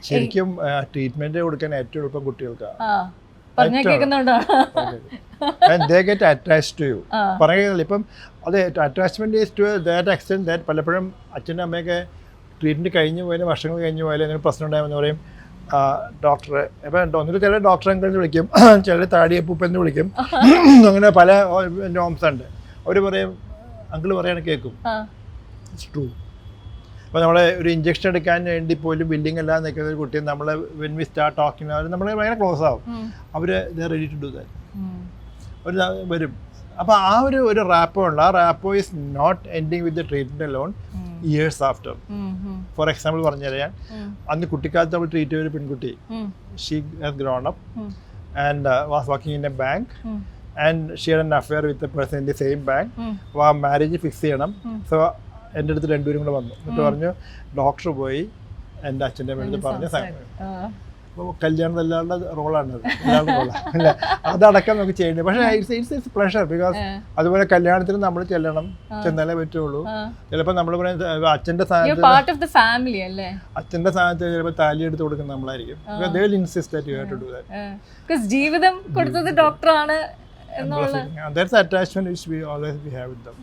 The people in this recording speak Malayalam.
ശരിക്കും ട്രീറ്റ്മെന്റ് കൊടുക്കാൻ ഏറ്റവും എളുപ്പം കുട്ടികൾക്കാണ്. പറഞ്ഞ കേൾക്കുന്നുണ്ടോ? They get attached to you. പറയുന്നില്ല ഇപ്പം അത് attachment is to that extent that പലപ്പോഴും അച്ഛനും അമ്മയൊക്കെ ട്രീറ്റ്മെന്റ് കഴിഞ്ഞു പോയാലും വർഷങ്ങൾ കഴിഞ്ഞു പോയാലും എന്തെങ്കിലും പ്രശ്നം ഉണ്ടാകുമെന്ന് പറയും ഡോക്ടറെ. ഇപ്പം ഒന്നിൽ ചില ഡോക്ടറെ അങ്കിളിന് വിളിക്കും, ചിലർ താടിയപ്പൂപ്പെന്ന് വിളിക്കും, അങ്ങനെ പല നോംസ് ഉണ്ട്. അവർ പറയും അങ്കിൾ പറയാണ് കേൾക്കും, ഇറ്റ്സ് ട്രൂ. അപ്പോൾ നമ്മളെ ഒരു ഇഞ്ചക്ഷൻ എടുക്കാൻ വേണ്ടി പോലും ബില്ലിംഗ് എല്ലാം നിൽക്കുന്ന ഒരു കുട്ടിയെ നമ്മൾ വെൻ വി സ്റ്റാർട്ട് ടോക്കിങ് അവർ നമ്മൾ ഭയങ്കര ക്ലോസ് ആവും. അവർ റെഡി ടു ഡു ദാറ്റ്. ഒരു വരും. അപ്പോൾ ആ ഒരു റാപ്പോ ഉണ്ട്. ആ rapport is not ending with the treatment alone, years after. For example പറഞ്ഞു തരാൻ, അന്ന് കുട്ടിക്കാലത്ത് നമ്മൾ ട്രീറ്റ് ചെയ്ത ഒരു പെൺകുട്ടി, she has grown up and was working in a bank and she had an affair with a person in the same bank. അപ്പോൾ ആ മാരേജ് ഫിക്സ് ചെയ്യണം. സോ എൻ്റെ അടുത്ത് രണ്ടുപേരും കൂടെ വന്നു. എന്നിട്ട് പറഞ്ഞു ഡോക്ടർ പോയി എൻ്റെ അച്ഛൻ്റെ അടുത്ത് പറഞ്ഞ അപ്പോൾ കല്യാണം എല്ലാവരുടെ റോളാണത്, എല്ലാവരുടെ റോളാണ് അല്ല, അതടക്കം നമുക്ക് ചെയ്യേണ്ടത്. പക്ഷേ ഇറ്റ്സ് പ്ലഷർ ബിക്കോസ് അതുപോലെ കല്യാണത്തിന് നമ്മൾ ചെന്നാലേ പറ്റുള്ളൂ. ചിലപ്പോൾ നമ്മൾ അച്ഛൻ്റെ സ്ഥാനത്ത് ചിലപ്പോൾ താലി എടുത്ത് കൊടുക്കുന്ന നമ്മളായിരിക്കും. They will insist that you have to do that. ജീവിതം കൊടുത്തത് ഡോക്ടറാണ്. That's the attachment which we always have with them.